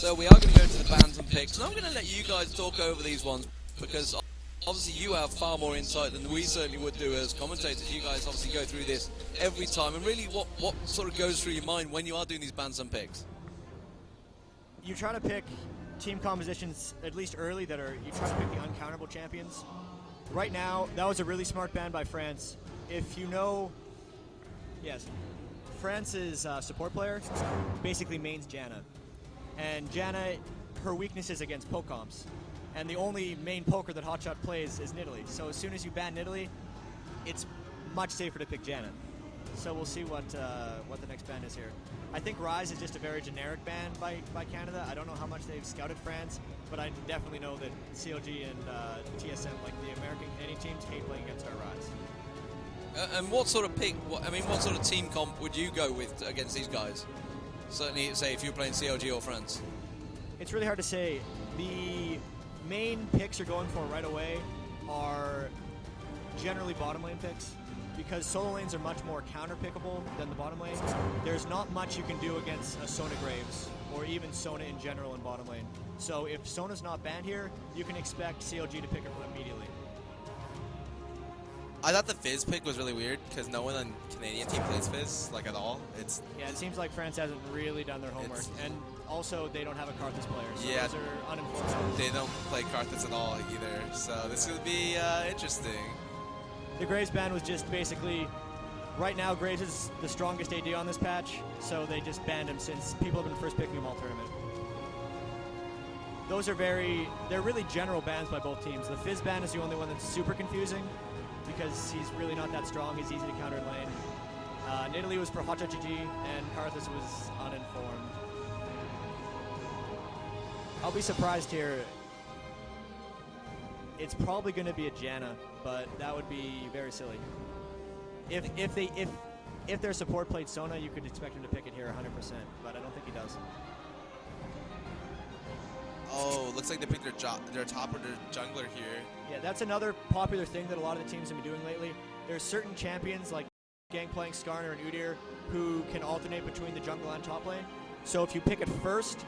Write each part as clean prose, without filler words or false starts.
So we are going to go to the bans and picks, and I'm going to let you guys talk over these ones because obviously you have far more insight than we certainly would do as commentators. You guys obviously go through this every time, and really what sort of goes through your mind when you are doing these bans and picks? You try to pick team compositions at least early that are, you try to pick the uncounterable champions. Right now, that was a really smart ban by France. If you know, yes, France's support player basically mains Janna. And Janna, her weakness is against poke comps. And the only main poker that Hotshot plays is Nidalee. So as soon as you ban Nidalee, it's much safer to pick Janna. So we'll see what the next ban is here. I think Rise is just a very generic ban by Canada. I don't know how much they've scouted France, but I definitely know that CLG and TSM, like the American Canadian teams, hate playing against our Rise. And what sort of pick? What sort of team comp would you go with against these guys? Certainly, say if you're playing CLG or France. It's really hard to say. The main picks you're going for right away are generally bottom lane picks, because solo lanes are much more counter-pickable than the bottom lane. There's not much you can do against a Sona Graves, or even Sona in general in bottom lane. So if Sona's not banned here, you can expect CLG to pick it immediately. I thought the Fizz pick was really weird, because no one on Canadian team plays Fizz, like, at all. Yeah, it seems like France hasn't really done their homework. And also, they don't have a Karthus player, so yeah, those are uninformed. They don't play Karthus at all either, so this will be interesting. The Graves ban was just basically, right now Graves is the strongest AD on this patch, so they just banned him since people have been first picking him all tournament. Those are they're really general bans by both teams. The Fizz ban is the only one that's super confusing, because he's really not that strong, he's easy to counter in lane. Nidalee was for Hotshot GG, and Karthus was uninformed. I'll be surprised here. It's probably going to be a Janna, but that would be very silly. If their support played Sona, you could expect him to pick it here 100%, but I don't think he does. Oh, looks like they picked their top or their jungler here. Yeah, that's another popular thing that a lot of the teams have been doing lately. There's certain champions like Gangplank, Skarner, and Udyr who can alternate between the jungle and top lane. So if you pick it first,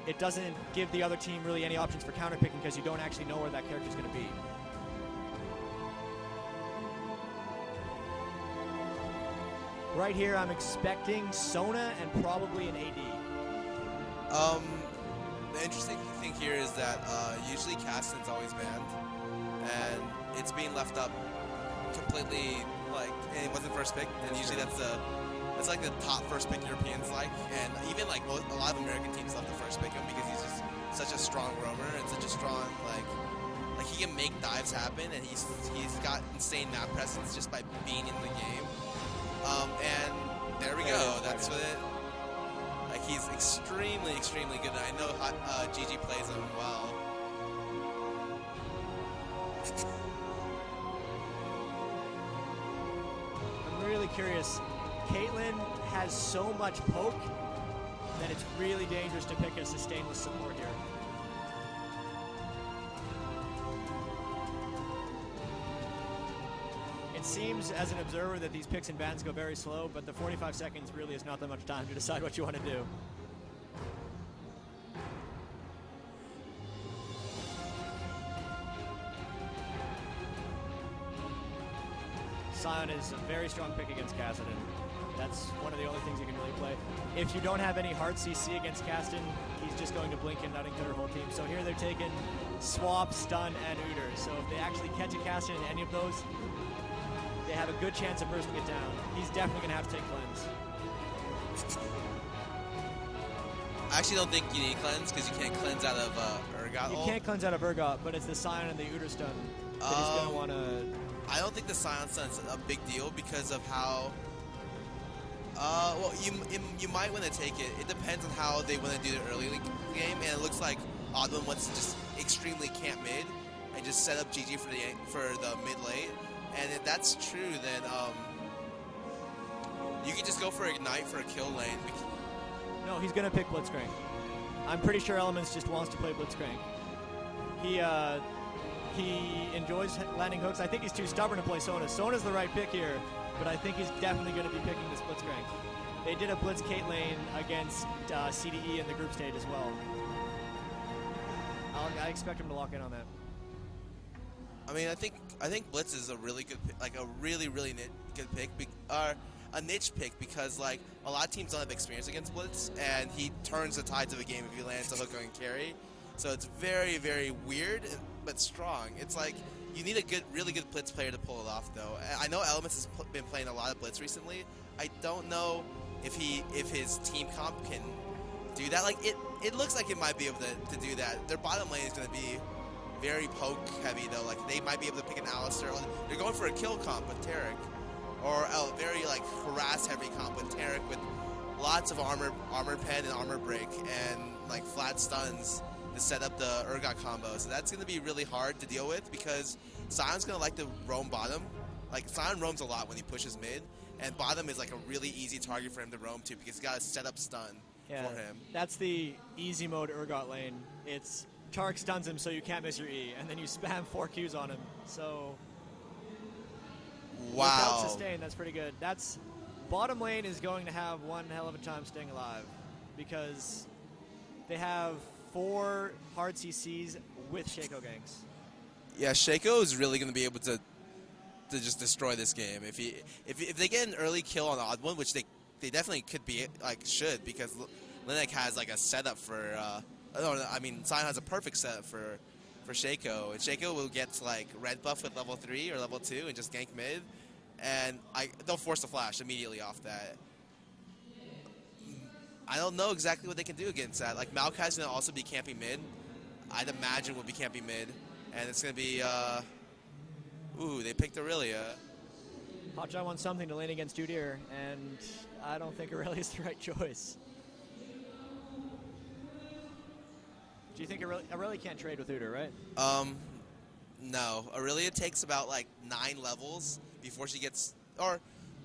it doesn't give the other team really any options for counterpicking because you don't actually know where that character is going to be. Right here, I'm expecting Sona and probably an AD. The interesting thing here is that usually Castan's always banned, and it's being left up completely, like, and it wasn't first pick, and usually that's like the top first pick Europeans like, and even like a lot of American teams love to first pick him because he's just such a strong roamer and such a strong like he can make dives happen, and he's got insane map presence just by being in the game. And there we go. That's what it. Like, he's extremely, extremely good. And I know GG plays him well. I'm really curious. Caitlyn has so much poke that it's really dangerous to pick a sustainless support here. It seems, as an observer, that these picks and bans go very slow, but the 45 seconds really is not that much time to decide what you want to do. Sion is a very strong pick against Kassadin. That's one of the only things you can really play. If you don't have any hard CC against Kassadin, he's just going to blink and nutting to their whole team. So here they're taking Swap, Stun, and Udyr. So if they actually catch a Kassadin in any of those, they have a good chance of bursting it down. He's definitely going to have to take Cleanse. I actually don't think you need Cleanse because you can't cleanse out of Urgot. You can't cleanse out of Urgot, but it's the Sion and the Udyr stun that he's going to want to... I don't think the Sion stun's a big deal because of how... well, you might want to take it. It depends on how they want to do the early game, and it looks like Odwin wants to just extremely camp mid and just set up GG for the mid late. And if that's true, then you can just go for Ignite for a kill lane. No, he's going to pick Blitzcrank. I'm pretty sure Elements just wants to play Blitzcrank. He enjoys landing hooks. I think he's too stubborn to play Sona. Sona's the right pick here, but I think he's definitely going to be picking this Blitzcrank. They did a Blitz Kate lane against CDE in the group stage as well. I expect him to lock in on that. I mean, I think Blitz is a really good, like a really good pick, a niche pick, because like a lot of teams don't have experience against Blitz, and he turns the tides of a game if he lands a hook and carry. So it's very weird but strong. It's like you need a really good Blitz player to pull it off, though. I know Elements has been playing a lot of Blitz recently. I don't know if his team comp can do that. Like it looks like it might be able to do that. Their bottom lane is going to be very poke heavy, though. Like they might be able to pick an Alistar. They're going for a kill comp with Tarek, or a very like harass heavy comp with Tarek with lots of armor pen and armor break and like flat stuns to set up the Urgot combo. So that's going to be really hard to deal with, because Sion's going to like to roam bottom. Like Sion roams a lot when he pushes mid, and bottom is like a really easy target for him to roam to, because he's got a set up stun for him. That's the easy mode Urgot lane. It's Tarek stuns him so you can't miss your E, and then you spam 4 Qs on him. So wow. Without sustain, that's pretty good. Bottom lane is going to have one hell of a time staying alive, because they have 4 hard CCs with Shaco ganks. Yeah, Shaco is really going to be able to just destroy this game if they get an early kill on Odd One, which they definitely could be, like should, because Linek has like a setup for Sion has a perfect setup for Shaco, and Shaco will get to like red buff with level 3 or level 2 and just gank mid, and they'll force a flash immediately off that. I don't know exactly what they can do against that. Like Maokai's going to also be camping mid. I'd imagine will be camping mid, and it's going to be ooh, they picked Aurelia. Hotshot wants something to lane against Udyr, and I don't think Aurelia is the right choice. Do you think Aurelia can't trade with Udyr, right? No. Aurelia takes about like 9 levels before she gets, or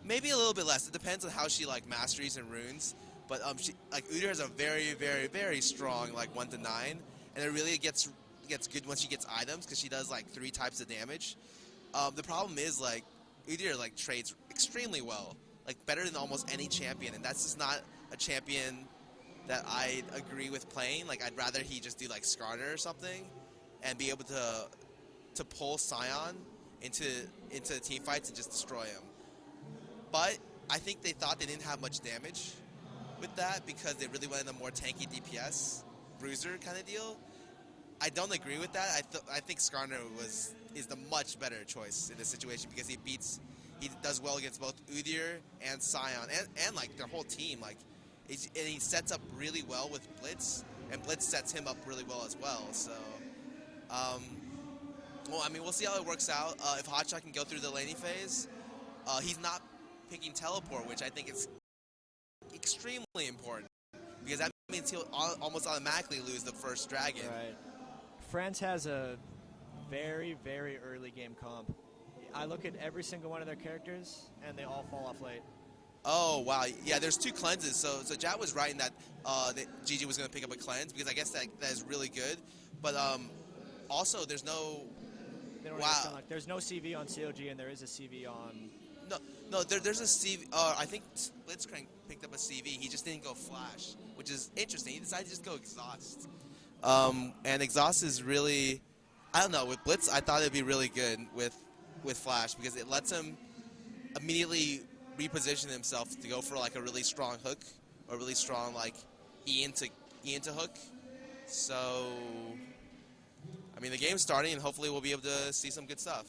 maybe a little bit less. It depends on how she like masteries and runes. But Udyr has a very strong like 1 to 9, and Aurelia gets good once she gets items, because she does like 3 types of damage. The problem is like Udyr like trades extremely well, like better than almost any champion, and that's just not a champion that I agree with playing. Like I'd rather he just do like Skarner or something, and be able to pull Sion into the team fights and just destroy him. But I think they thought they didn't have much damage with that, because they really wanted a more tanky DPS bruiser kind of deal. I don't agree with that. I think Skarner is the much better choice in this situation, because he does well against both Udyr and Sion and like their whole team. Like, and he sets up really well with Blitz, and Blitz sets him up really well as well. So, well, I mean, we'll see how it works out. If Hotshot can go through the laning phase, he's not picking teleport, which I think is extremely important, because that means he'll almost automatically lose the first dragon. Right. France has a very early game comp. I look at every single one of their characters, and they all fall off late. Oh, wow. Yeah, there's 2 cleanses. So Jat was right in that GG was going to pick up a cleanse, because I guess that is really good. But also, there's no... There's no CV on COG, and there is a CV on... No, there's a CV... I think Blitzcrank picked up a CV. He just didn't go Flash, which is interesting. He decided to just go Exhaust. And Exhaust is really... I don't know. With Blitz, I thought it would be really good with Flash, because it lets him immediately reposition himself to go for like a really strong hook, or really strong like E into hook. So, I mean, the game's starting, and hopefully we'll be able to see some good stuff.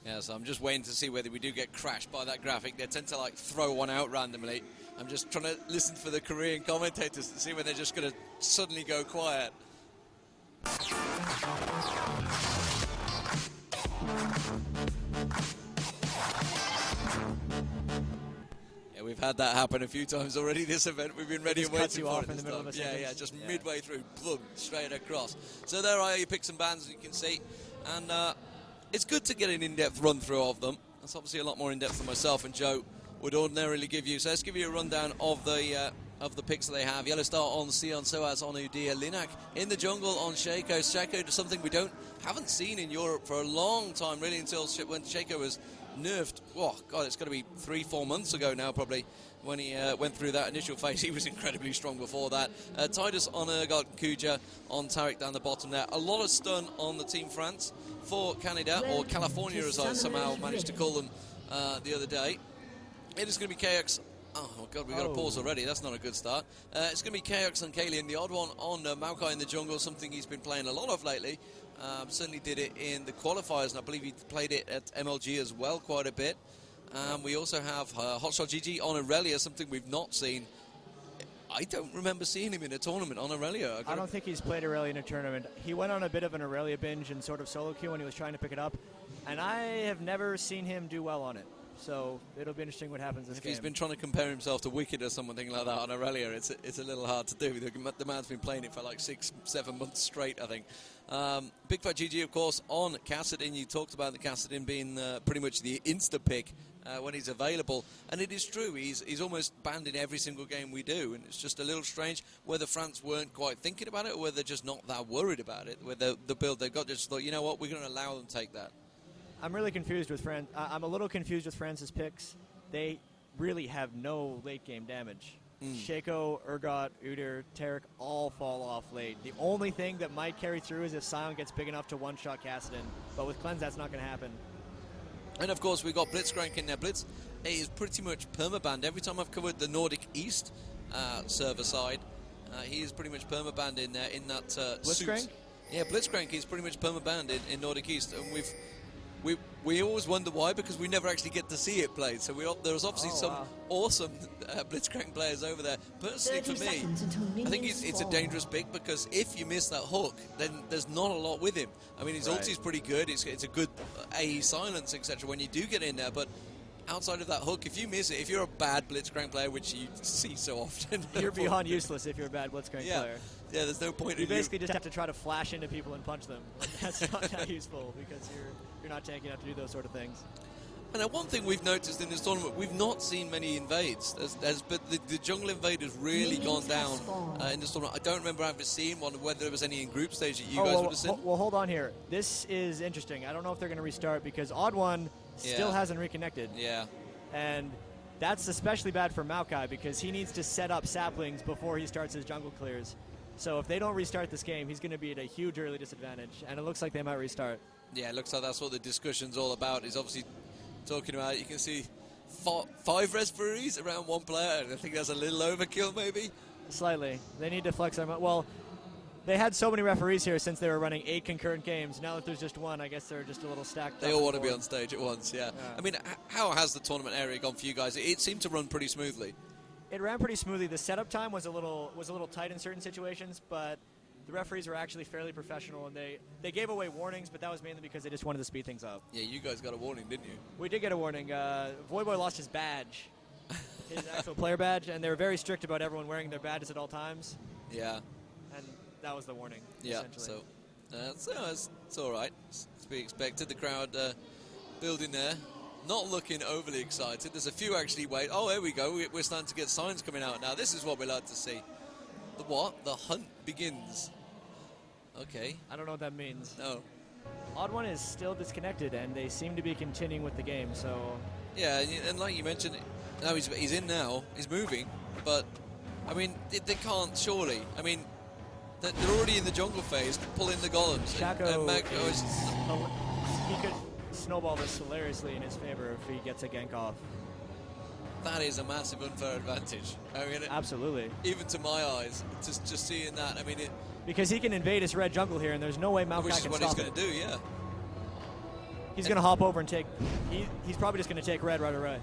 Yeah, so I'm just waiting to see whether we do get crashed by that graphic. They tend to like throw one out randomly. I'm just trying to listen for the Korean commentators to see when they're just going to suddenly go quiet. Yeah, we've had that happen a few times already this event. We've been ready and waiting for it. In the middle of a sentence. Yeah, just midway through, boom, straight across. So there are your picks and bans, as you can see. And it's good to get an in-depth run-through of them. That's obviously a lot more in-depth than myself and Joe would ordinarily give you. So let's give you a rundown of the picks that they have. Yellowstar on Sion, Soaz on Udyr, Linak in the jungle on Shaco. Shaco does something we haven't seen in Europe for a long time, really, until when Shaco was nerfed. Oh God, it's got to be 3-4 months ago now, probably, when he went through that initial phase. He was incredibly strong before that. Tidus on Ergot, Kuja on Tarek down the bottom there. A lot of stun on the Team France for Canada, or California as I somehow managed to call them the other day. It is going to be KX. Oh God, we've got a pause already. That's not a good start. It's going to be KX and Kalian, the odd one on Maokai in the jungle, something he's been playing a lot of lately. Certainly did it in the qualifiers, and I believe he played it at MLG as well quite a bit. We also have Hotshot GG on Aurelia, something we've not seen. I don't remember seeing him in a tournament on Aurelia. I don't think he's played Aurelia in a tournament. He went on a bit of an Aurelia binge and sort of solo queue when he was trying to pick it up, and I have never seen him do well on it. So it'll be interesting what happens this game. If he's been trying to compare himself to Wicked or something like that on Aurelia, it's a little hard to do. The man's been playing it for like 6-7 months straight, I think. Big Fat GG, of course, on Kassadin. You talked about the Kassadin being pretty much the insta-pick when he's available. And it is true, he's almost banned in every single game we do. And it's just a little strange whether France weren't quite thinking about it or whether they're just not that worried about it. Whether the build they've got just thought, you know what, we're going to allow them to take that. I'm really confused with France. I'm a little confused with France's picks. They really have no late-game damage. Shaco, Ergot, Udyr, Tarek all fall off late. The only thing that might carry through is if Sion gets big enough to one-shot Kassadin. But with Cleanse, that's not going to happen. And, of course, we've got Blitzcrank in there. Blitz is pretty much permabanned. Every time I've covered the Nordic East server side, he is pretty much permabanned in there in that Blitzcrank? suit. Yeah, Blitzcrank is pretty much permabanned in Nordic East. And we always wonder why, because we never actually get to see it played. So there's obviously some awesome Blitzcrank players over there. Personally, for me, I think it's a dangerous pick, because if you miss that hook, then there's not a lot with him. I mean, his ulti's pretty good. It's a good AE silence, etc. when you do get in there. But outside of that hook, if you miss it, if you're a bad Blitzcrank player, which you see so often, you're beyond useless if you're a bad Blitzcrank player. Yeah, there's no point. You basically just have to try to flash into people and punch them. That's not that useful, because you're not tanky enough to do those sort of things. And one thing we've noticed in this tournament, we've not seen many invades. But the jungle invade has really gone down in this tournament. I don't remember ever seeing one, whether there was any in group stage that you guys would have seen. Well, hold on here. This is interesting. I don't know if they're going to restart, because Odd One still hasn't reconnected. Yeah. And that's especially bad for Maokai, because he needs to set up saplings before he starts his jungle clears. So if they don't restart this game, he's going to be at a huge early disadvantage, and it looks like they might restart. Yeah, it looks like that's what the discussion's all about. He's obviously talking about, you can see 5 referees around one player, and I think that's a little overkill, maybe? Slightly. They need to flex their... Well, they had so many referees here since they were running 8 concurrent games. Now that there's just one, I guess they're just a little stacked. They all want to be on stage at once, yeah. I mean, how has the tournament area gone for you guys? It seemed to run pretty smoothly. It ran pretty smoothly. The setup time was a little tight in certain situations, but the referees were actually fairly professional, and they gave away warnings, but that was mainly because they just wanted to speed things up. Yeah, you guys got a warning, didn't you? We did get a warning. Voyboy lost his badge, his actual player badge, and they were very strict about everyone wearing their badges at all times. Yeah. And that was the warning, essentially. So it's all right. It's to be expected. The crowd building there. Not looking overly excited. There's a few actually wait. Oh, here we go. We're starting to get signs coming out now. This is what we like to see. The what? The hunt begins. Okay. I don't know what that means. No. Odd One is still disconnected, and they seem to be continuing with the game, so... Yeah, and like you mentioned, now he's in now. He's moving, but, I mean, they can't, surely. I mean, they're already in the jungle phase, pulling the golems. Shaco he could snowball this hilariously in his favor if he gets a gank off. That is a massive unfair advantage. I mean, absolutely. Even to my eyes, just seeing that, I mean, because he can invade his red jungle here, and there's no way Maokai can stop it. Which is what he's going to do, yeah. He's going to hop over and take... He's probably just going to take red right away.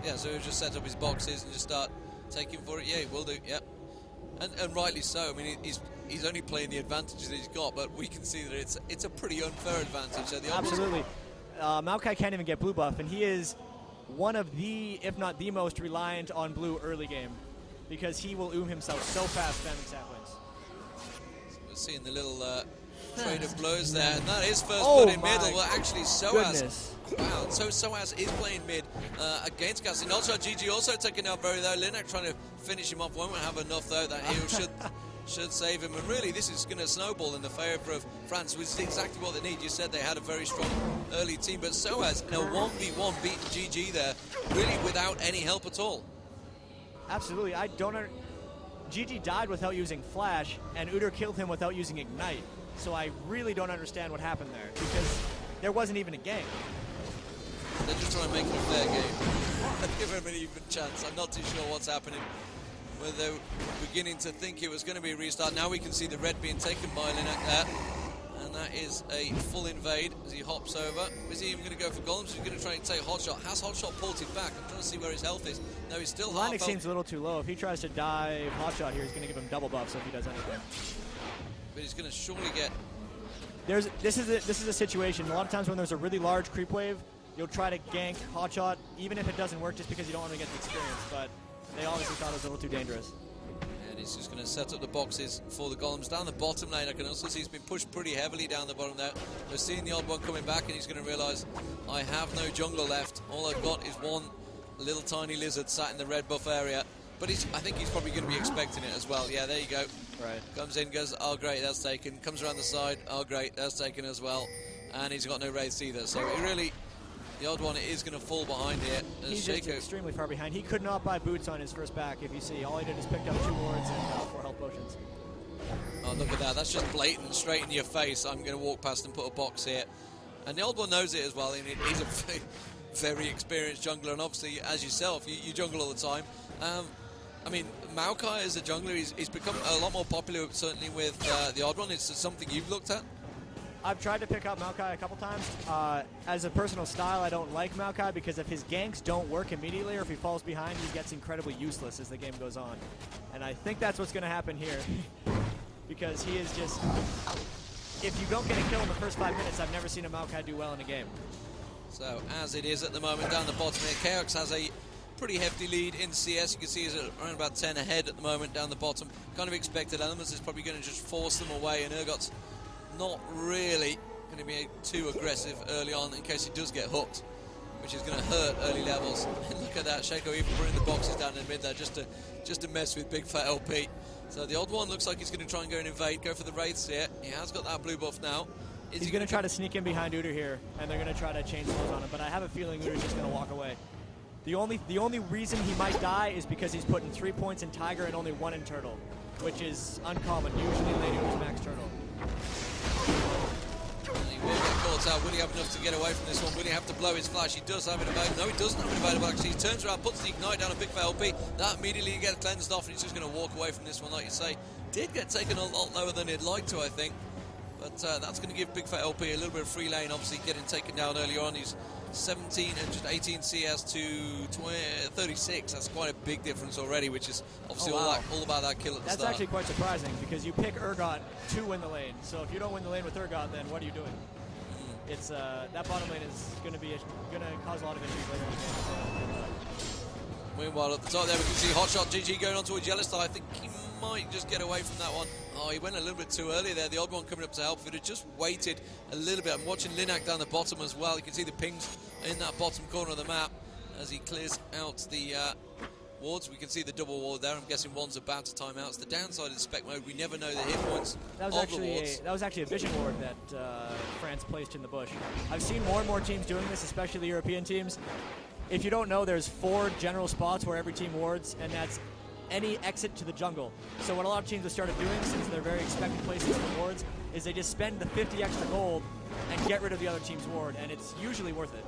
Yeah, so he'll just set up his boxes and just start taking for it. Yeah, he will do, yeah. And rightly so. I mean, he's only playing the advantages that he's got, but we can see that it's a pretty unfair advantage. So absolutely. Maokai can't even get blue buff, and he is one of the, if not the most, reliant on blue early game, because he will himself so fast spamming saplings. So we're seeing the little trade of blows there, and that is first blood in middle. Well, actually, Soaz. Wow, Soaz is playing mid against Kassadin. Also, GG also taking out very low. Linak trying to finish him off. Won't have enough though. That heal should save him. And really, this is going to snowball in the favour of France, which is exactly what they need. You said they had a very strong early team, but so has in a 1v1 beating GG there, really without any help at all. Absolutely. I don't GG died without using Flash, and Udyr killed him without using Ignite. So I really don't understand what happened there, because there wasn't even a game. They're just trying to make it a fair game. Give him an even chance. I'm not too sure what's happening. Where they're beginning to think it was going to be a restart. Now we can see the red being taken by Linak there. And that is a full invade as he hops over. Is he even going to go for golems? He's going to try and take Hotshot. Has Hotshot ported back? I'm trying to see where his health is. No, he's still half health. Seems a little too low. If he tries to dive Hotshot here, he's going to give him double buffs if he does anything. But he's going to surely get... This is a situation. A lot of times when there's a really large creep wave, you'll try to gank Hotshot, even if it doesn't work, just because you don't want to get the experience. But they obviously thought it was a little too dangerous. And he's just going to set up the boxes for the golems down the bottom lane. I can also see he's been pushed pretty heavily down the bottom there. We're seeing the odd one coming back, and he's going to realise, I have no jungle left. All I've got is one little tiny lizard sat in the red buff area. But I think he's probably going to be expecting it as well. Yeah, there you go. Right. Comes in, goes, oh great, that's taken. Comes around the side, oh great, that's taken as well. And he's got no wraiths either. So he really, the odd one is going to fall behind here. He's just extremely far behind. He could not buy boots on his first back, if you see. All he did is picked up 2 wards and 4 health potions. Oh, look at that. That's just blatant, straight in your face. I'm going to walk past and put a box here. And the old one knows it as well. I mean, he's a very experienced jungler, and obviously, as yourself, you jungle all the time. I mean, Maokai as a jungler, he's become a lot more popular, certainly with the odd one. It's something you've looked at? I've tried to pick up Maokai a couple times. As a personal style, I don't like Maokai because if his ganks don't work immediately or if he falls behind, he gets incredibly useless as the game goes on. And I think that's what's going to happen here because he is just... If you don't get a kill in the first 5 minutes, I've never seen a Maokai do well in a game. So, as it is at the moment down the bottom here, Chaos has a pretty hefty lead in CS. You can see he's around about 10 ahead at the moment down the bottom. Kind of expected. Elements is probably going to just force them away, and Urgot's not really going to be too aggressive early on in case he does get hooked, which is going to hurt early levels. And look at that, Shaco even putting the boxes down in mid there just to mess with Big Fat LP. So the odd one looks like he's going to try and go and invade, go for the wraiths here. He has got that blue buff now. He's going to try to sneak in behind Udyr here, and they're going to try to change flows on him, but I have a feeling Udyr's just going to walk away. The only reason he might die is because he's putting 3 points in Tiger and only 1 in Turtle, which is uncommon. Usually late Udyr's max Turtle. He will get caught out. Will he have enough to get away from this one? Will he have to blow his flash? He does have it available. No, he doesn't have it available, actually. He turns around, puts the ignite down on Big Fat LP. That immediately gets cleansed off, and he's just going to walk away from this one, like you say. Did get taken a lot lower than he'd like to, I think. But that's going to give Big Fat LP a little bit of free lane, obviously getting taken down earlier on. He's 17 and just 18 CS to 36. That's quite a big difference already, which is obviously all about that kill at the start. That's actually quite surprising because you pick Urgot to win the lane. So if you don't win the lane with Urgot, then what are you doing? It's that bottom lane is going to cause a lot of issues later in the game. Meanwhile, at the top there, we can see Hotshot GG going on towards Yellowstar. I think he might just get away from that one. Oh, he went a little bit too early there. The odd one coming up to help. If it had just waited a little bit. I'm watching Linak down the bottom as well. You can see the pings in that bottom corner of the map as he clears out the wards. We can see the double ward there. I'm guessing one's about to time out. It's the downside of the spec mode. We never know the hit points of the wards. That was actually a vision ward that France placed in the bush. I've seen more and more teams doing this, especially the European teams. If you don't know, there's 4 general spots where every team wards, and that's any exit to the jungle. So what a lot of teams have started doing, since they're very expected places for wards, is they just spend the 50 extra gold and get rid of the other team's ward, and it's usually worth it.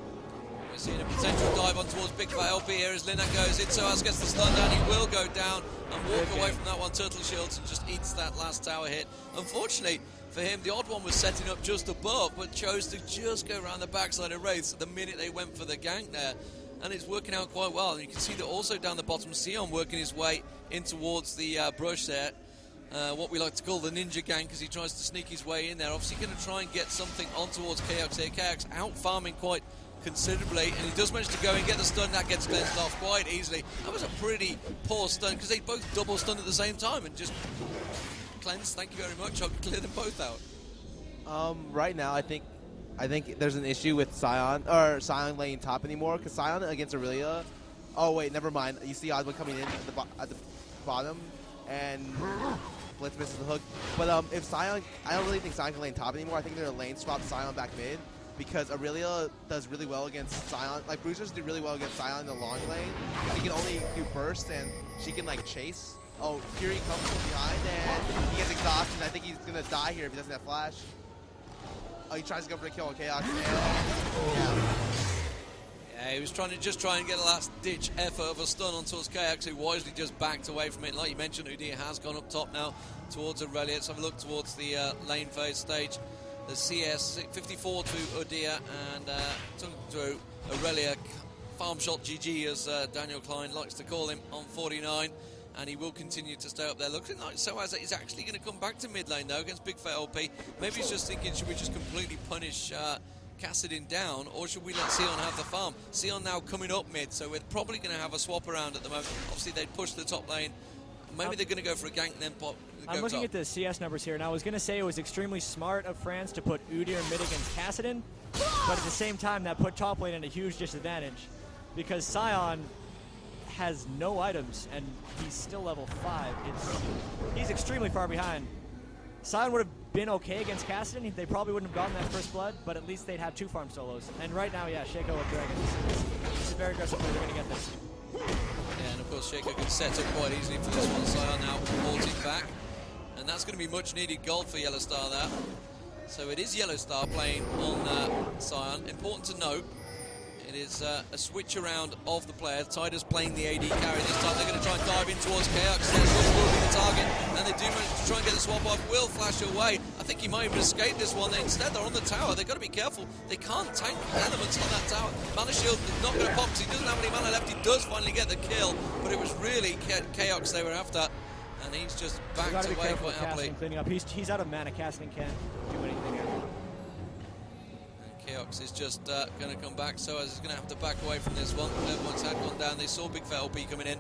We're seeing a potential dive on towards Big Fat LP here as Linak goes in. Soaz gets the stun down. He will go down and walk away from that one. Turtle shields and just eats that last tower hit. Unfortunately for him, the odd one was setting up just above, but chose to just go around the backside of Wraiths the minute they went for the gank there. And it's working out quite well. And you can see that also down the bottom, Sion working his way in towards the brush there. What we like to call the ninja gang, because he tries to sneak his way in there. Obviously going to try and get something on towards Kaox here. Kaox out farming quite considerably, and he does manage to go and get the stun. That gets cleansed off quite easily. That was a pretty poor stun, because they both double stunned at the same time and just cleansed. Thank you very much. I'll clear them both out. Right now, I think there's an issue with Sion laying top anymore, because Sion against Aurelia. Oh wait, never mind. You see Ozma coming in at the bottom, and Blitz misses the hook. But if Sion, I don't really think Sion can lane top anymore. I think they're lane swap Sion back mid because Aurelia does really well against Sion. Like Bruisers do really well against Sion in the long lane. She can only do bursts and she can like chase. Oh, Fury comes from behind and he gets exhausted. And I think he's gonna die here if he doesn't have flash. Oh, he tries to go for the kill on Chaos. And, yeah, he was trying to get a last-ditch effort of a stun on towards Kayak, who wisely just backed away from it. Like you mentioned, Udyr has gone up top now towards Aurelia. Let's have a look towards the lane phase stage. The CS 54 to Udyr and to Aurelia. Farm shot GG, as Daniel Klein likes to call him, on 49. And he will continue to stay up there. Looking like Soaz is actually going to come back to mid lane though against Big Fat LP. Maybe he's just thinking, should we just completely punish Kassadin down, or should we let Sion have the farm? Sion now coming up mid, so we're probably going to have a swap around at the moment. Obviously they'd push the top lane. Maybe they're going to go for a gank and then pop. I'm looking at the CS numbers here, and I was going to say it was extremely smart of France to put Udyr mid against Kassadin, but at the same time that put top lane at a huge disadvantage because Sion has no items and he's still level 5. He's extremely far behind. Sion would have been okay against Kassadin. They probably wouldn't have gotten that first blood, but at least they'd have 2 farm solos. And right now, yeah, Shaco with Dragon. This is very aggressive play. They're going to get this. Yeah, and of course Shaco can set up quite easily for this one. Sion now ulting back, and that's going to be much needed gold for Yellow Star there. So it is Yellow Star playing on Sion. Important to note, it is a switch around of the player. Tider's playing the AD carry this time. They're going to try and dive in towards Chaos. Will be the target, and they do manage to try and get the swap off. Will flash away. I think he might even escape this one. Instead, they're on the tower. They've got to be careful. They can't tank elements on that tower. Mana Shield is not going to pop because he doesn't have any mana left. He does finally get the kill, but it was really Chaos they were after, and he's just backed away quite happily. Cleaning up. He's out of mana. Casting can't do anything here. Chaos is just going to come back, so is going to have to back away from this one. Everyone's had gone down. They saw Big Fat LP coming in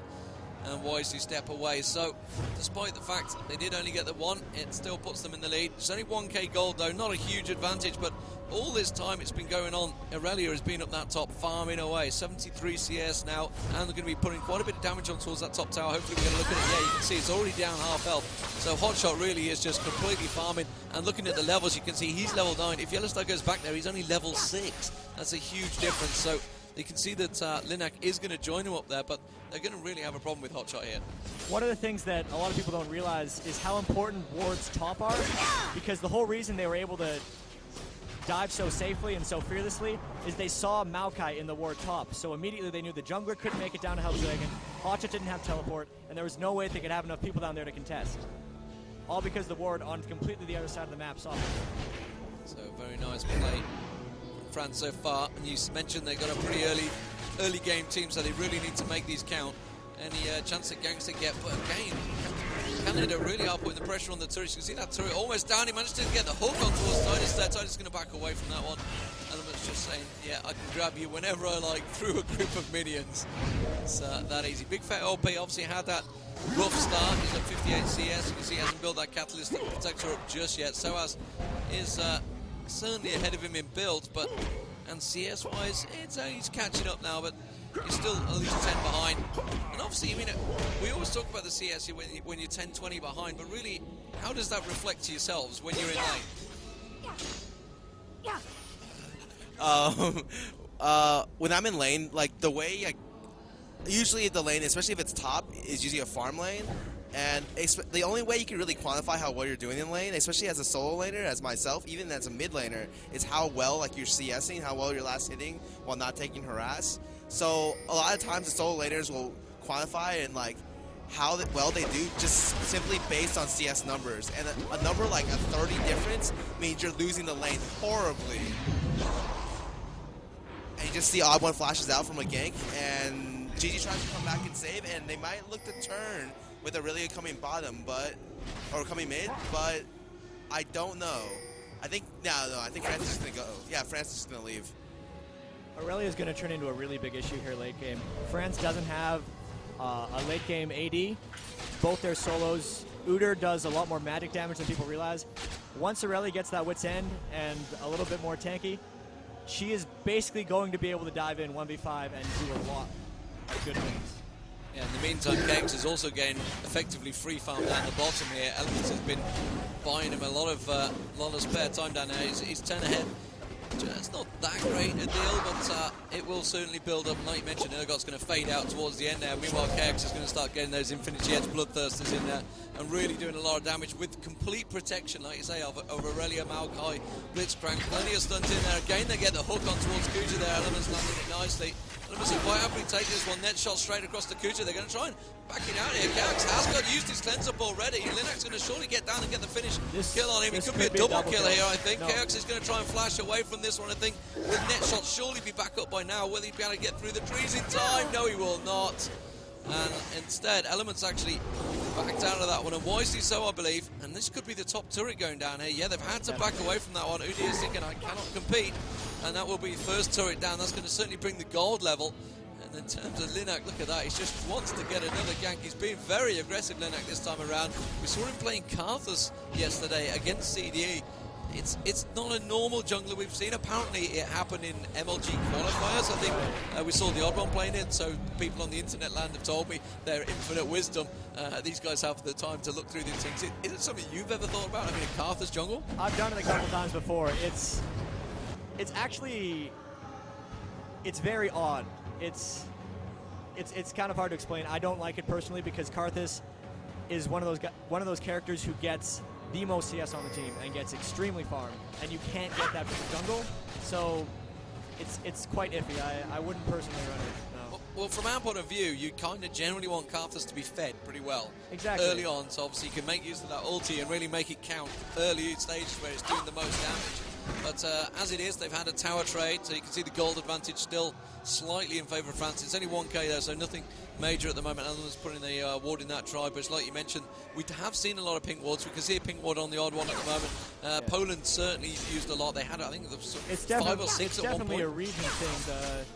and wisely step away. So, despite the fact they did only get the one, it still puts them in the lead. It's only 1k gold though, not a huge advantage, but all this time it's been going on, Aurelia has been up that top, farming away. 73 CS now, and they're going to be putting quite a bit of damage on towards that top tower. Hopefully we're going to look at it. Yeah, you can see it's already down half health. So Hotshot really is just completely farming, and looking at the levels, you can see he's level 9. If Yellowstar goes back there, he's only level 6. That's a huge difference. So you can see that Linak is going to join him up there, but they're going to really have a problem with Hotshot here. One of the things that a lot of people don't realize is how important wards top are, because the whole reason they were able to dive so safely and so fearlessly is they saw Maokai in the ward top, so immediately they knew the jungler couldn't make it down to help Dragon, Hotshot didn't have teleport, and there was no way they could have enough people down there to contest. All because the ward on completely the other side of the map saw them. So very nice play from France so far, and you mentioned they got a pretty early game team, so they really need to make these count. Any chance that ganks they get, but again, Canada really are putting the pressure on the turret. You can see that turret almost down. He managed to get the hook on towards Titus there. Titus is going to back away from that one. Element's just saying, yeah, I can grab you whenever I like through a group of minions. It's that easy. Big Fat LP obviously had that rough start. He's at 58 CS. You can see he hasn't built that catalyst that protects her up just yet. Soaz is certainly ahead of him in builds, but and CS-wise, he's catching up now, but he's still at least 10 behind. And obviously, I mean, we always talk about the CS when you're 10, 20 behind, but really, how does that reflect to yourselves when you're in lane? When I'm in lane, like the way usually the lane, especially if it's top, is usually a farm lane. And the only way you can really quantify how well you're doing in lane, especially as a solo laner, as myself, even as a mid laner, is how well you're CSing, how well you're last hitting while not taking harass. So a lot of times the solo laners will quantify and how well they do just simply based on CS numbers. And a number like a 30 difference means you're losing the lane horribly. And you just see odd one flashes out from a gank, and GG tries to come back and save, and they might look to turn with Aurelia coming bottom, or coming mid, but I don't know. I think I think France is gonna go. Yeah, France is gonna leave. Aurelia is going to turn into a really big issue here late game. France doesn't have a late game AD. Both their solos, Udyr does a lot more magic damage than people realize. Once Aurelia gets that wit's end and a little bit more tanky, she is basically going to be able to dive in 1v5 and do a lot of good things. Yeah, in the meantime, Kegs is also getting effectively free farm down the bottom here. Elements has been buying him a lot of spare time down there. He's 10 ahead. It's not that great a deal, but it will certainly build up. Like you mentioned, Urgot's going to fade out towards the end there. Meanwhile, KX is going to start getting those Infinity Edge Bloodthirsters in there and really doing a lot of damage with complete protection, like you say, of Aurelia, Maokai, Blitzcrank. Plenty of stuns in there. Again, they get the hook on towards Kuja there. Elements landing it nicely. Elements will quite happily take this one. Net shot straight across to Kuja. They're going to try and back it out here. KX has got used his cleanse up already. Linux going to surely get down and get the finish kill on him. It could be a double kill here, I think. No. KX is going to try and flash away from this one, I think. Will net shot surely be back up by now? Will he be able to get through the trees in time? No, he will not. And instead, Elements actually backed out of that one, and wisely so, I believe. And this could be the top turret going down here. Yeah, they've had to back away from that one. Udi is thinking, I cannot compete. And that will be first turret down. That's going to certainly bring the gold level. And in terms of Linak, look at that. He just wants to get another gank. He's being very aggressive, Linak, this time around. We saw him playing Karthus yesterday against CDE. It's not a normal jungler we've seen. Apparently it happened in MLG qualifiers. I think we saw the odd one playing it, so people on the internet land have told me their infinite wisdom. These guys have the time to look through these things. Is it something you've ever thought about? I mean, a Karthus jungle? I've done it a couple times before. It's actually, it's very odd. It's kind of hard to explain. I don't like it personally because Karthus is one of those characters who gets the most CS on the team and gets extremely farmed, and you can't get that from the jungle, so it's quite iffy. I wouldn't personally run it, no. Well, from our point of view, you kind of generally want Karthus to be fed pretty well early on, so obviously you can make use of that ulti and really make it count early stages where it's doing the most damage. But as it is, they've had a tower trade, so you can see the gold advantage still slightly in favour of France. It's only 1k there, so nothing major at the moment. Elements putting the ward in that tribe, but like you mentioned, we have seen a lot of pink wards. We can see a pink ward on the odd one at the moment. Poland certainly used a lot. They had, I think, it's 5 or 6 at one point. It's definitely a region thing.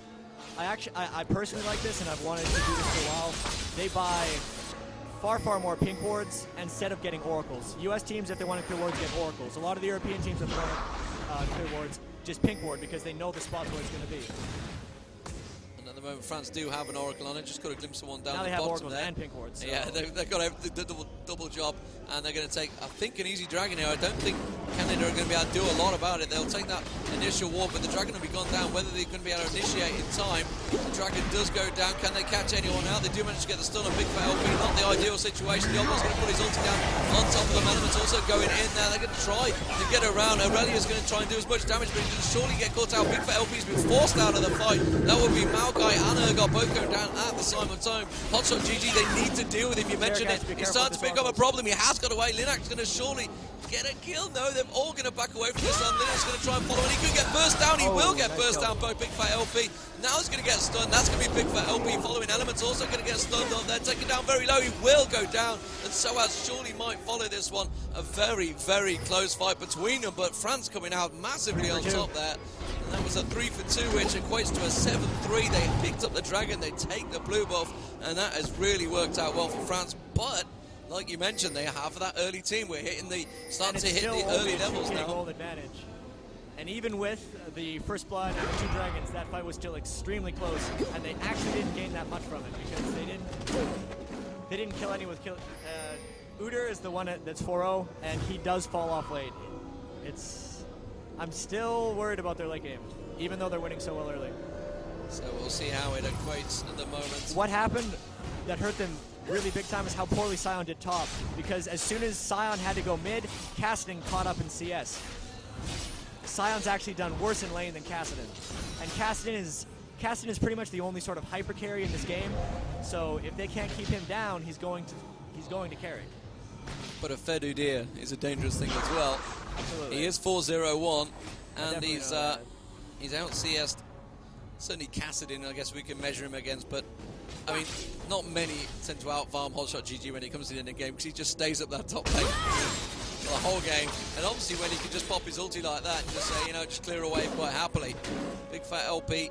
I personally like this, and I've wanted to do this for a while. They buy far more pink wards instead of getting oracles. US teams, if they want to clear wards, get oracles. A lot of the European teams, if they want to clear wards, just pink ward because they know the spot where it's going to be. And at the moment, France do have an oracle on it. Just got a glimpse of one down now the they have bottom oracles there. and pink wards. So. Yeah, they've got the double job, and they're going to take, I think, an easy dragon here. I don't think Canada are going to be able to do a lot about it. They'll take that initial ward, but the dragon will be gone down. Whether they're going to be able to initiate in time, the dragon does go down. Can they catch anyone out? They do manage to get the stun on Big Fat LP. Not the ideal situation. The Oblong's going to put his ulti down on top of them. Elements also going in there. They're going to try to get around. Aurelia's going to try and do as much damage, but he can surely get caught out. Big Fat LP's been forced out of the fight. That would be Maokai and Urgot both going down at the same time. Hotshot GG, they need to deal with him. You mentioned it. He's starting to pick up a problem. He has got away. Linux going to surely get a kill. No, they're all going to back away from this one. Linux going to try and follow, and he could get burst down. He will get burst down by Big Fat LP. Now he's going to get stunned. That's going to be Big Fat LP following. Elements also going to get stunned on there. Taken down very low. He will go down, and Soaz surely might follow this one. A very close fight between them, but France coming out massively on top there. And that was a 3 for 2, which equates to a 7-3. They picked up the dragon. They take the blue buff, and that has really worked out well for France. But like you mentioned, they have that early team. We're starting to hit the early levels now. Gold advantage. And even with the first blood and the 2 dragons, that fight was still extremely close, and they actually didn't gain that much from it because they didn't kill anyone with kill. Udyr is the one that's 4-0, and he does fall off late. I'm still worried about their late game, even though they're winning so well early. So we'll see how it equates at the moment. What happened that hurt them really big time is how poorly Sion did top, because as soon as Sion had to go mid, Kassadin caught up in CS. Sion's actually done worse in lane than Kassadin, and Kassadin is pretty much the only sort of hyper carry in this game. So if they can't keep him down, he's going to carry. But a fed Udyr is a dangerous thing as well. Absolutely. He is 4-0-1, and he's out CS'd. Certainly Kassadin, I guess we can measure him against, but I mean, not many tend to out-farm Hotshot GG when he comes in a game, because he just stays up that top lane for the whole game. And obviously when he can just pop his ulti like that and just say, just clear away quite happily. Big Fat LP,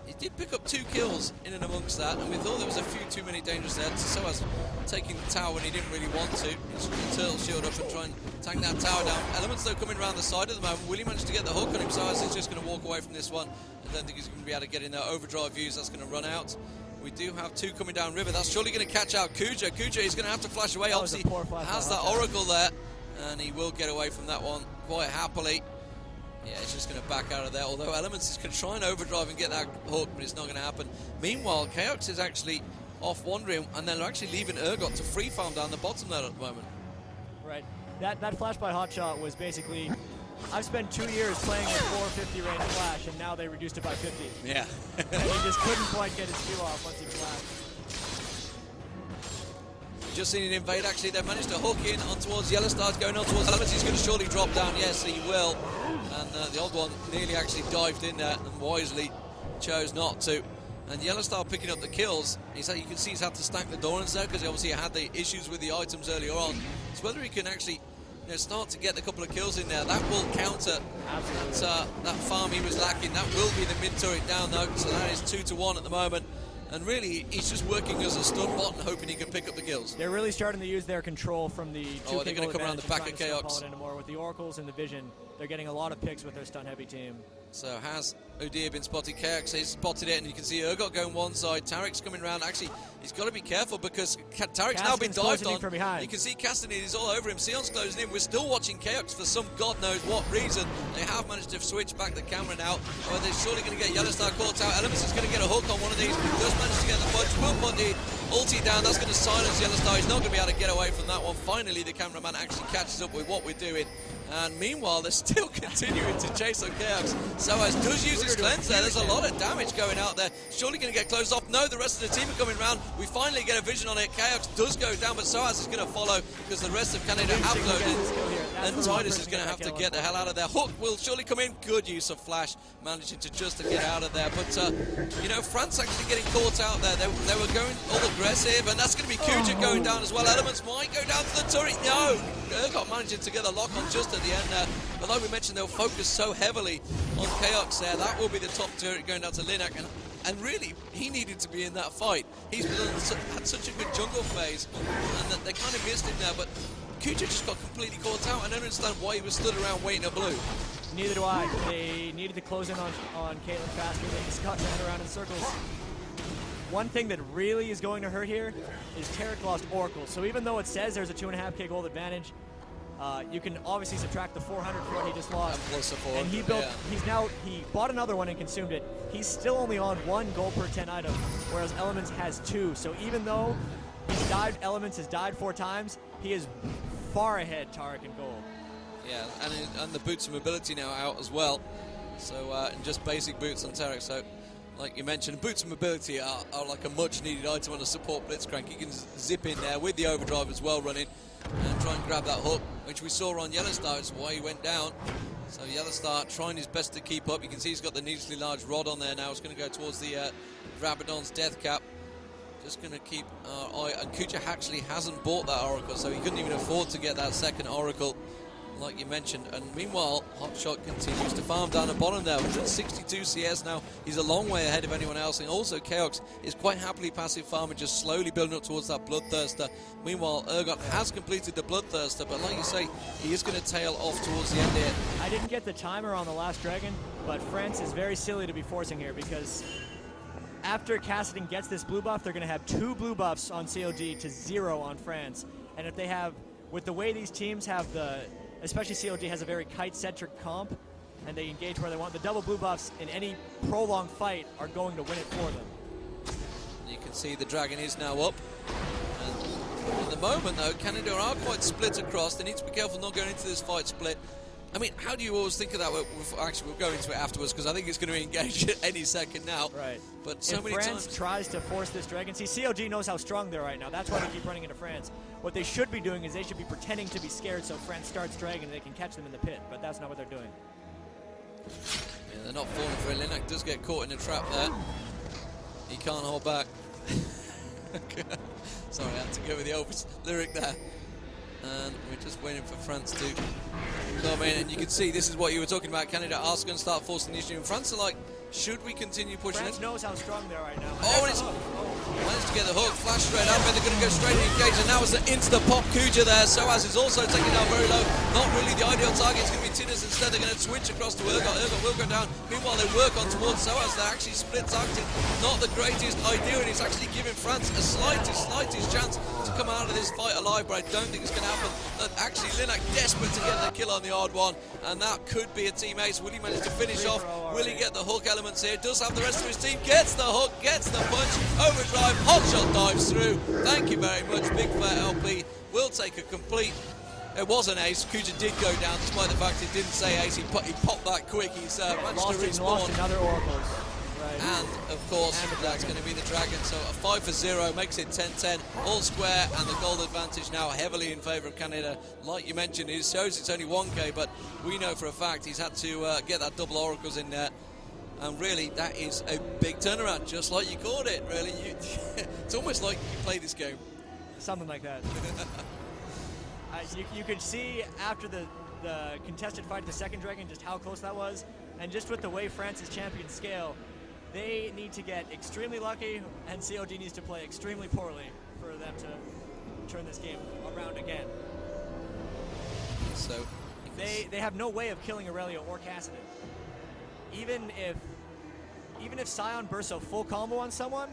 he did pick up 2 kills in and amongst that, and we thought there was a few too many dangerous there. So as taking the tower when he didn't really want to. He's going to turtle shield up and try and tank that tower down. Elements though coming around the side at the moment. Will he manage to get the hook on him? So as he's just going to walk away from this one. I don't think he's going to be able to get in there. Overdrive views, that's going to run out. We do have 2 coming down river. That's surely going to catch out Kuja. Kuja is going to have to flash away. That was a Obviously, poor flash has by that Hawk. Oracle there, and he will get away from that one quite happily. Yeah, he's just going to back out of there. Although Elements is going to try and overdrive and get that hook, but it's not going to happen. Meanwhile, Chaos is actually off wandering, and they're actually leaving Urgot to free farm down the bottom there at the moment. Right. That flash by Hotshot was basically, I've spent 2 years playing with 450 range flash, and now they reduced it by 50. Yeah. And he just couldn't quite get his Q off once he flashed. Just seen an invade, actually. They managed to hook in on towards Yellowstar's going on towards Elements. He's going to surely drop down. Yes, he will. And the old one nearly actually dived in there and wisely chose not to. And Yellowstar picking up the kills. You can see he's had to stack the Dorans there because he obviously had the issues with the items earlier on. It's whether he can actually start to get a couple of kills in there. That will counter that farm he was lacking. That will be the mid turret down though. So that is 2-1 at the moment. And really, he's just working as a stun bot and hoping he can pick up the kills. They're really starting to use their control from the they're going to come around the back of Chaos. With the Oracles and the Vision, they're getting a lot of picks with their stun-heavy team. So has Udyr been spotted? Chaos has spotted it, and you can see Urgot going one side. Tarek's coming around. Actually, he's got to be careful because Tarek's now been dived on. From behind. You can see Castanid is all over him. Sion's closing in. We're still watching Chaos for some God knows what reason. They have managed to switch back the camera now. But they're surely going to get Yellowstar caught out. Elements is going to get a hook on one of these. Just managed to get the punch. Will put the ulti down. That's going to silence Yellowstar. He's not going to be able to get away from that one. Finally, the cameraman actually catches up with what we're doing. And meanwhile, they're still continuing to chase on Chaos. Soaz does use his cleanse there. There's a lot of damage going out there. Surely going to get closed off. No, the rest of the team are coming around. We finally get a vision on it. Chaos does go down, but Soaz is going to follow because the rest of Canada have loaded. And Tidus is going to have to get the hell out of there. Hook will surely come in. Good use of Flash, managing to just to get out of there. But, France actually getting caught out there. They were going all aggressive, and that's going to be Kuja going down as well. Elements might go down to the turret. No! Urgot managing to get the lock on just at the end there. But like we mentioned, they'll focus so heavily on Chaos there. That will be the top turret going down to Linak. And really, he needed to be in that fight. He's had such a good jungle phase, and that they kind of missed him there. But Kuja just got completely caught out. I don't understand why he was stood around waiting a blue. Neither do I. They needed to close in on Caitlyn faster. They just got ran around in circles. One thing that really is going to hurt here is Tarek lost Oracle. So even though it says there's a 2.5k gold advantage, you can obviously subtract the 400 for what he just lost. And he built. Yeah. He bought another one and consumed it. He's still only on 1 gold per 10 item, whereas Elements has 2. So even though Elements has died 4 times, he is far ahead Tarek in gold. Yeah, and the boots of mobility now out as well. So and just basic boots on Tarek. So like you mentioned, boots of mobility are like a much needed item on a support blitzcrank. You can zip in there with the overdrive as well running and try and grab that hook, which we saw on Yellowstar. It's why he went down. So Yellowstar trying his best to keep up. You can see he's got the needlessly large rod on there now. It's going to go towards the Rabadon's death cap. Just going to keep our eye. And Kuja actually hasn't bought that Oracle, so he couldn't even afford to get that second Oracle, like you mentioned. And meanwhile, Hotshot continues to farm down the bottom there. 162 CS now. He's a long way ahead of anyone else. And also, Chaos is quite happily passive farming, just slowly building up towards that Bloodthirster. Meanwhile, Urgot has completed the Bloodthirster, but like you say, he is going to tail off towards the end here. I didn't get the timer on the last dragon, but France is very silly to be forcing here because after Cassidy gets this blue buff, they're going to have 2 blue buffs on COD to 0 on France. And if they have, with the way these teams have especially COD has a very kite-centric comp, and they engage where they want. The double blue buffs in any prolonged fight are going to win it for them. You can see the dragon is now up. And at the moment, though, Canada are quite split across. They need to be careful not going into this fight split. I mean, how do you always think of that? Actually, we'll go into it afterwards because I think it's going to engage at any second now. Right. But so if many France times tries to force this dragon, see, COG knows how strong they're right now. That's why they keep running into France. What they should be doing is they should be pretending to be scared so France starts dragon and they can catch them in the pit. But that's not what they're doing. Yeah, they're not falling for it. Linak does get caught in a trap there. He can't hold back. Sorry, I had to go with the Elvis lyric there. And we're just waiting for France to come in. And you can see this is what you were talking about. Canada are going to start forcing the issue. And France are like, should we continue pushing France it? knows how strong they are right now. Oh, and it's... Managed to get the hook, flash straight up, and they're going to go straight and engage, and now it's an insta-pop Kuja there. Soaz is also taken down very low. Not really the ideal target. It's going to be Tinners instead. They're going to switch across to Urgot. Urgot will go down. Meanwhile, they work on towards Soaz. They're actually split targeting. Not the greatest idea, and it's actually giving France a slightest chance to come out of this fight alive, but I don't think it's going to happen. Actually, Linak desperate to get the kill on the odd one, and that could be a team ace. Will he manage to finish off? Will he get the hook elements here? Does have the rest of his team. Gets the hook, gets the punch. Overdrive, hot shot dives through. Thank you very much. Big Fat LP will take a complete. It was an ace. Kuja did go down, despite the fact it didn't say ace. He popped that quick. He's managed to respawn. Lost another Oracles. Right. And, of course, that's going to be the Dragon. So a 5-0 makes it 10-10, all square, and the gold advantage now heavily in favour of Canada. Like you mentioned, it shows it's only 1K, but we know for a fact he's had to get that double Oracles in there. And really, that is a big turnaround, just like you called it, really. It's almost like you play this game. Something like that. You could see after the contested fight, the second Dragon, just how close that was. And just with the way France's champions scale, they need to get extremely lucky, and COG needs to play extremely poorly for them to turn this game around again. So they have no way of killing Aurelia or Kassadin. Even if Sion bursts a full combo on someone,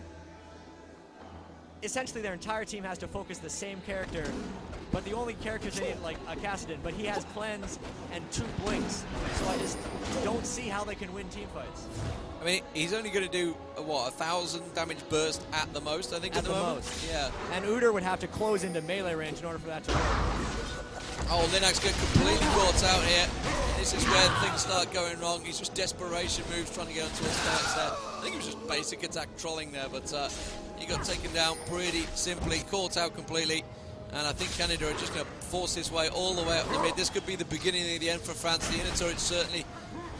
essentially their entire team has to focus the same character, but the only characters they need, like a Kassadin, but he has cleanse and 2 blinks, so I just don't see how they can win team fights. I mean, he's only going to do, what, 1,000 damage burst at the most, I think, at the moment? Most. Yeah. And Udyr would have to close into melee range in order for that to work. Oh, Linux get completely caught out here. This is where things start going wrong. He's just desperation moves trying to get onto his stacks there. I think it was just basic attack trolling there, but he got taken down pretty simply, caught out completely. And I think Canada are just going to force his way all the way up the mid. This could be the beginning of the end for France. The inner turret's certainly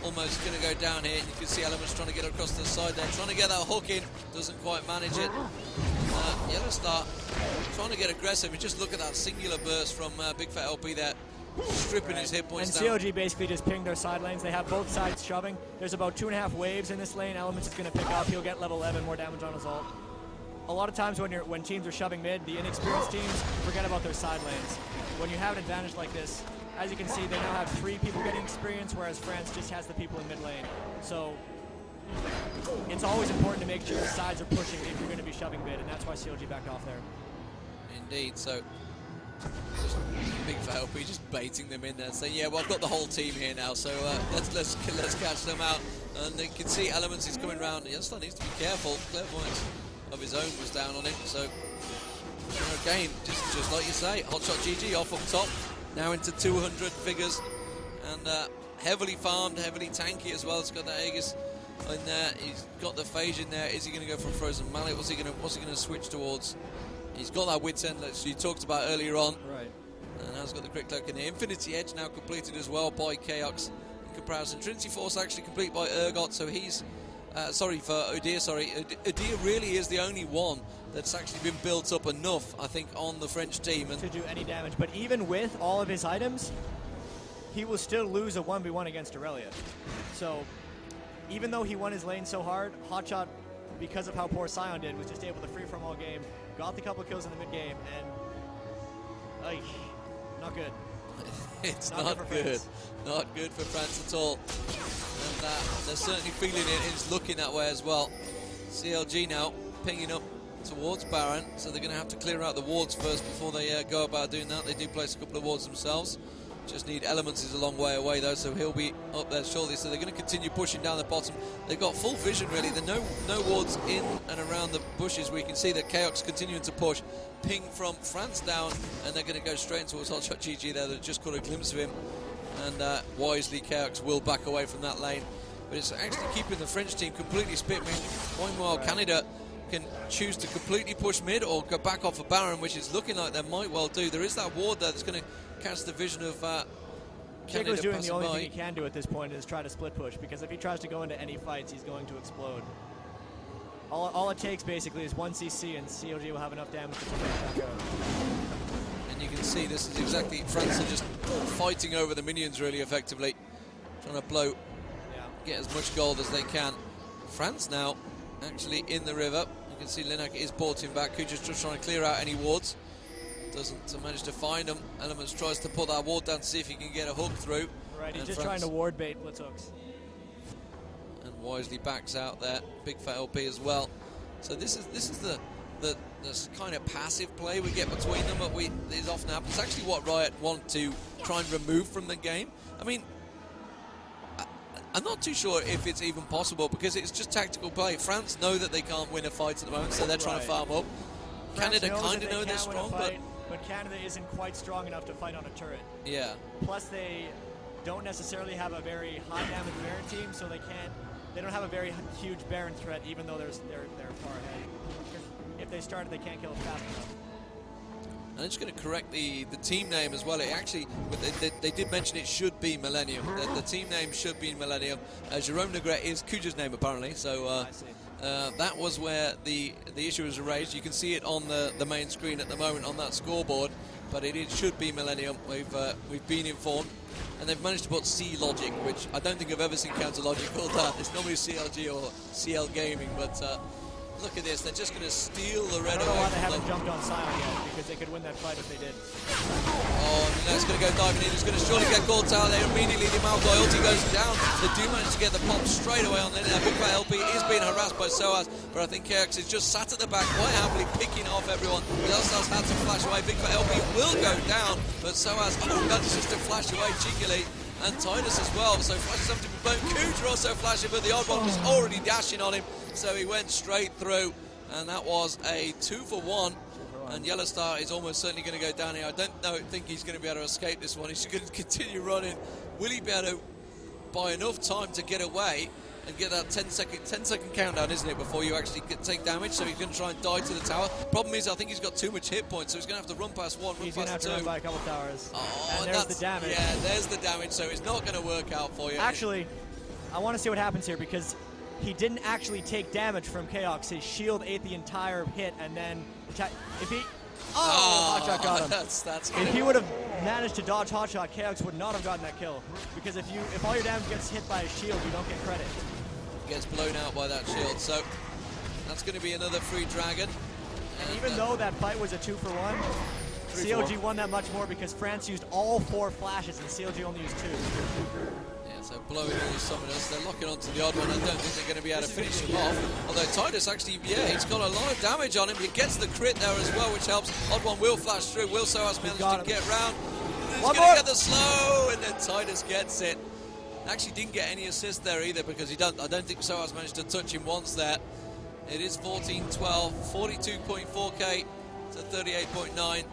almost going to go down here. And you can see Elements trying to get across to the side there, trying to get that hook in. Doesn't quite manage it. Yellow Star trying to get aggressive. And just look at that singular burst from Big Fat LP there, stripping his hit points down. And COG basically just pinged their side lanes. They have both sides shoving. There's about 2.5 waves in this lane. Elements is going to pick up. He'll get level 11, more damage on his ult. A lot of times when teams are shoving mid, the inexperienced teams forget about their side lanes. When you have an advantage like this, as you can see, they now have 3 people getting experience, whereas France just has the people in mid lane. So it's always important to make sure the sides are pushing if you're going to be shoving mid, and that's why COG backed off there. Indeed, so just Big Fat LP just baiting them in there, saying, yeah, well, I've got the whole team here now, so let's catch them out. And you can see Elements is coming around. Yellowstone needs to be careful. Clairvoyance of his own was down on him, so again, just like you say, Hotshot GG off up top, now into 200 figures, and heavily farmed, heavily tanky as well. It's got that Aegis in there, he's got the phage in there. Is he going to go for a Frozen Mallet? What's he going to switch towards? He's got that Wits End that you talked about earlier on. Right. And now he's got the Crit Cloak in the Infinity Edge now completed as well by Chaos in comparison. Trinity Force actually complete by Urgot, so he's sorry for Udyr, sorry. Udyr really is the only one that's actually been built up enough, I think, on the French team. And to do any damage, but even with all of his items, he will still lose a 1v1 against Aurelia. So, even though he won his lane so hard, Hotshot, because of how poor Sion did, was just able to free from all game, got the couple kills in the mid game, and not good. It's not good. Not good for France at all. And they're certainly feeling it. It's looking that way as well. CLG now pinging up towards Baron, so they're going to have to clear out the wards first before they go about doing that. They do place a couple of wards themselves. Just need Elements is a long way away though, so he'll be up there shortly. So they're going to continue pushing down the bottom. They've got full vision really. There are no wards in and around the bushes. We can see that Chaos continuing to push. Ping from France down, and they're going to go straight towards Hotshot GG there. They just caught a glimpse of him, and wisely Chaos will back away from that lane. But it's actually keeping the French team completely spit. Meanwhile, Canada can choose to completely push mid or go back off a Baron, which is looking like they might well do. There is that ward there that's going to catch the vision of Canada. Chico's doing the only thing he can do at this point is try to split push, because if he tries to go into any fights, he's going to explode. All it takes basically is 1 CC, and COG will have enough damage to take that out. And you can see this is exactly, France are just fighting over the minions really effectively, trying to blow, get as much gold as they can. France now actually in the river. You You can see Linak is porting back. Kuja's just trying to clear out any wards. Doesn't manage to find them. Elements tries to put that ward down to see if he can get a hook through. Right, he's just trying to ward bait blitz hooks. And wisely backs out there. Big fat LP as well. So this is the kind of passive play we get between them, but it often happens. It's actually what Riot want to try and remove from the game. I mean, I'm not too sure if it's even possible because it's just tactical play. France know that they can't win a fight at the moment, so they're trying to farm up. Canada kind of know they're strong, but Canada isn't quite strong enough to fight on a turret. Yeah. Plus, they don't necessarily have a very high damage Baron team, so they don't have a very huge Baron threat, even though they're far ahead. If they started, they can't kill it fast enough. And I'm just going to correct the team name as well. It actually, they did mention it should be Millennium. The team name should be Millennium. Jerome Negret is Kuja's name apparently. So that was where the issue was raised. You can see it on the main screen at the moment on that scoreboard, but it should be Millennium. We've been informed, and they've managed to put C Logic, which I don't think I've ever seen Counter Logic called that. It's normally CLG or CL Gaming, but. Look at this, they're just going to steal the red away. I don't know why they haven't jumped on Sion yet, because they could win that fight if they did. Oh, Net's going to go diving in. He's going to surely get caught out there immediately. The Malfoy ulti goes down. They do manage to get the pop straight away on Linak. Big Fat LP is being harassed by Soaz, but I think KX is just sat at the back quite happily picking off everyone. Yellowstars had to flash away. Big Fat LP will go down, but Soaz manages to flash away cheekily. And Titus as well, so flashes up to be blown. Kuja also flashing, but the odd one was already dashing on him, so he went straight through. And that was a 2-for-1. And Yellowstar is almost certainly going to go down here. I don't think he's going to be able to escape this one. He's going to continue running. Will he be able to buy enough time to get away and get that 10-second countdown, isn't it, before you actually take damage? So he's going to try and die to the tower. Problem is, I think he's got too much hit points, so he's going to have to run past one, he's going to have to run by a couple towers. Oh, and there's the damage. Yeah, there's the damage, so it's not going to work out for you. Actually, I want to see what happens here, because he didn't actually take damage from Chaos. His shield ate the entire hit, and then if he... Hotshot got him. That's if he would have managed to dodge Hotshot, Chaos would not have gotten that kill. Because if all your damage gets hit by a shield, you don't get credit. Gets blown out by that shield, so that's going to be another free dragon. And even though that fight was a 2-for-1, CLG won that much more because France used all 4 flashes and CLG only used 2. Yeah, so blowing all the summoners, they're locking onto the odd one. I don't think they're going to be able to finish him off. Although Titus actually, yeah, he's got a lot of damage on him. He gets the crit there as well, which helps. Odd one will flash through. Will Soaz manage to get round. He's going to get the slow, and then Titus gets it. Actually didn't get any assist there either because I don't think Soaz managed to touch him once there. It is 14-12, 42.4k to 38.9.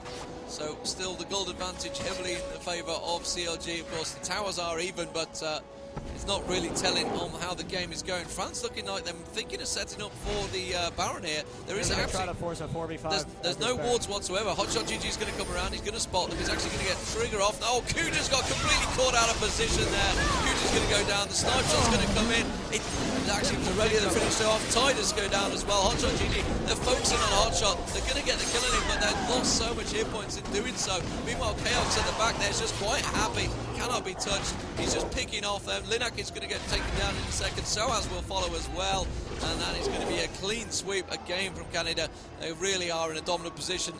So still the gold advantage heavily in the favour of CLG. Of course, the towers are even, but it's not really telling on how the game is going. France looking like they're thinking of setting up for the Baron here. There is actually try to force a 4v5. There's no wards whatsoever. Hotshot GG is going to come around. He's going to spot them. He's actually going to get trigger off. Oh, Kuja's got completely caught out of position there. Kuja's going to go down. The snipe shot's going to come in. It's actually ready to finish it off. Titus go down as well. Hotshot GG. They're focusing on Hotshot. They're going to get the kill on him, but they've lost so much hit points in doing so. Meanwhile, Chaos at the back there is just quite happy. Cannot be touched. He's just picking off them. Linak is going to get taken down in a second. Soaz will follow as well. And that is going to be a clean sweep again from Canada. They really are in a dominant position.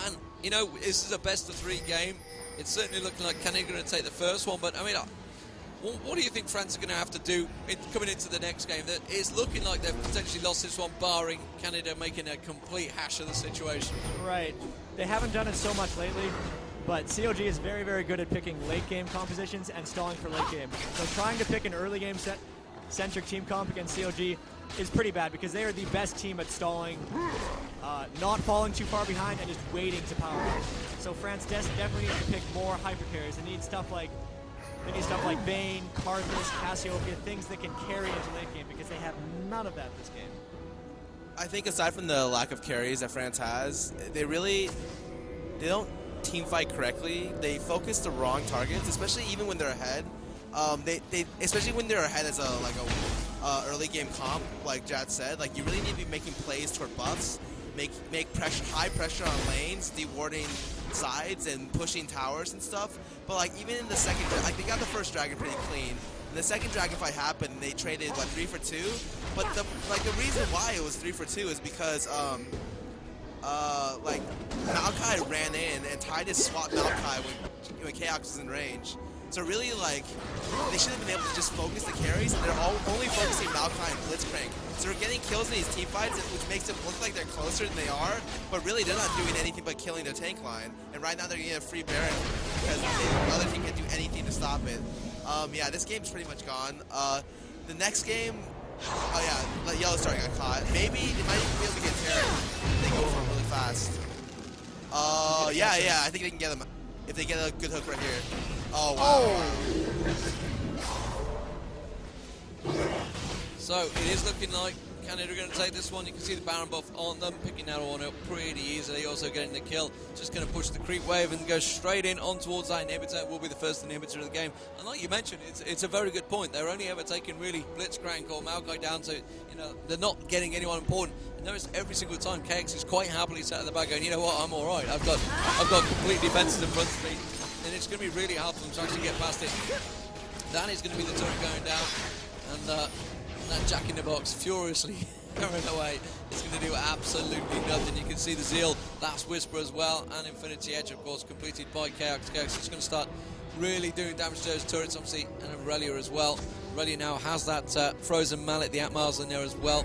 And, you know, this is a best-of-3 game. It's certainly looking like Canada are going to take the first one. But, I mean, what do you think France are going to have to do coming into the next game? That it's looking like they've potentially lost this one, barring Canada making a complete hash of the situation. Right. They haven't done it so much lately, but CLG is very, very good at picking late-game compositions and stalling for late game. So trying to pick an early-game centric team comp against CLG is pretty bad because they are the best team at stalling, not falling too far behind, and just waiting to power up. So France definitely needs to pick more hyper carries. They need stuff like Vayne, Karthus, Cassiopeia, things that can carry into late game because they have none of that this game. I think aside from the lack of carries that France has, they don't team fight correctly. They focus the wrong targets, especially even when they're ahead. Especially when they're ahead as a early game comp, like Jad said. Like, you really need to be making plays toward buffs, make pressure, high pressure on lanes, dewarding sides and pushing towers and stuff. But like even in the second, like they got the first dragon pretty clean. And the second dragon fight happened, and they traded what 3 for 2. But the reason why it was 3 for 2 is because like Maokai ran in and tried to swap Maokai when Chaos was in range. So really, like, they should have been able to just focus the carries, and they're only focusing Maokai and Blitzcrank. So they're getting kills in these team fights, which makes it look like they're closer than they are, but really they're not doing anything but killing their tank line. And right now they're getting a free Baron because the other team can't do anything to stop it. Yeah, this game's pretty much gone. The next game, oh yeah, Yellow Star got caught. Maybe they might even be able to get Terran if they go for him really fast. Yeah, I think they can get him if they get a good hook right here. Oh, wow. So it is looking like Canada are going to take this one. You can see the Baron buff on them, picking that one up pretty easily. Also getting the kill. Just going to push the creep wave and go straight in on towards that inhibitor. Will be the first inhibitor of the game. And like you mentioned, it's a very good point. They're only ever taking really Blitzcrank or Maokai down, so you know they're not getting anyone important. And notice every single time KX is quite happily sat at the back going, you know what, I'm all right. I've got complete defenses in front of me. And it's going to be really hard for them to actually get past it. That is going to be the turret going down. And that Jack in the Box furiously going away. It's going to do absolutely nothing. You can see the Zeal, Last Whisper as well, and Infinity Edge, of course, completed by KX. KX is going to start really doing damage to those turrets, obviously, and Aurelia as well. Aurelia now has that Frozen Mallet, the Atmars in there as well.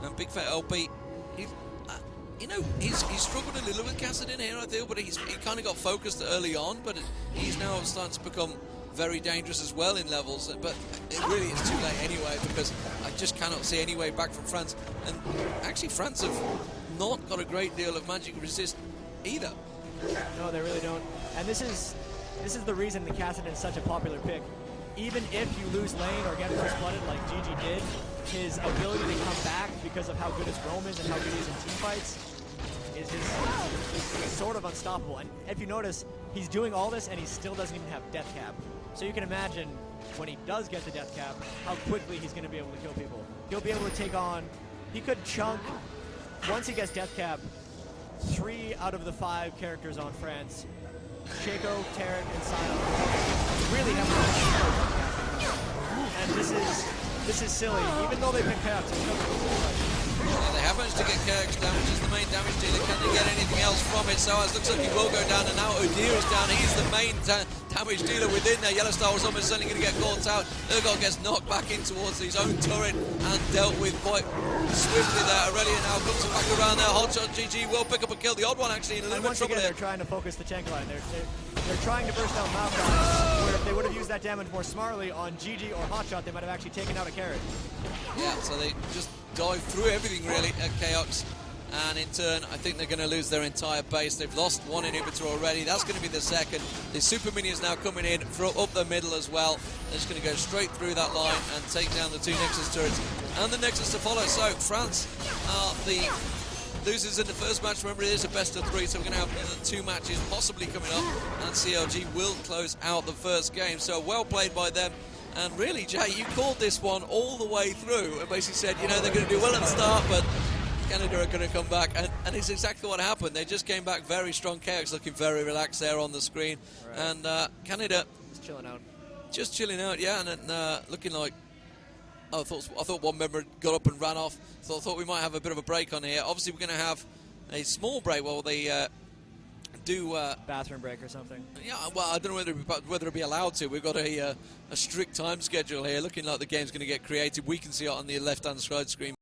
And Big Fat LP, you know, he's struggled a little with Kassadin here, I feel, but he kind of got focused early on, but he's now starting to become very dangerous as well in levels. But it really is too late anyway, because I just cannot see any way back from France. And actually, France have not got a great deal of magic resist either. No, they really don't. And this is the reason the Kassadin is such a popular pick. Even if you lose lane or get first blooded like GG did, his ability to come back because of how good his roam is and how good he is in team fights is sort of unstoppable. And if you notice, he's doing all this and he still doesn't even have death cap. So you can imagine when he does get the death cap, how quickly he's going to be able to kill people. He'll be able to take on, he could chunk, once he gets death cap, 3 out of the 5 characters on France, Shaco, Tarek, and Sion. Really have and this is silly. Even though they've been capped, yeah, they have managed to get KX down, which is the main damage dealer. Can they get anything else from it? So it looks like he will go down, and now Odir is down. He's the main damage dealer within there. Yellow Star was almost certainly going to get caught out. Urgot gets knocked back in towards his own turret and dealt with quite swiftly there. Aurelia now comes back around there. Hotshot GG will pick up a kill. The odd one actually in a little bit of trouble there. They're trying to focus the tank line. They're trying to burst out Maokai, where if they would have used that damage more smartly on GG or Hotshot, they might have actually taken out a carrot. Yeah, so they just dive through everything really at Chaos, and in turn I think they're going to lose their entire base. They've lost one inhibitor already. That's going to be the second. The super minions now coming in up the middle as well. They're just going to go straight through that line and take down the 2 Nexus turrets and the Nexus to follow. So France are the losers in the first match. Remember, it is a best of 3, so we're going to have another 2 matches possibly coming up, and CLG will close out the first game. So well played by them. And really, Jay, you called this one all the way through and basically said, you know, they're going to do well at the start, but Canada are going to come back. And it's exactly what happened. They just came back very strong. KX looking very relaxed there on the screen. Right. And Canada... Just chilling out. Just chilling out, yeah, and looking like... I thought one member got up and ran off. So I thought we might have a bit of a break on here. Obviously, we're going to have a small break while they... do bathroom break or something. Yeah, well, I don't know whether it'll be allowed to. We've got a strict time schedule here. Looking like the game's going to get created. We can see it on the left-hand side screen.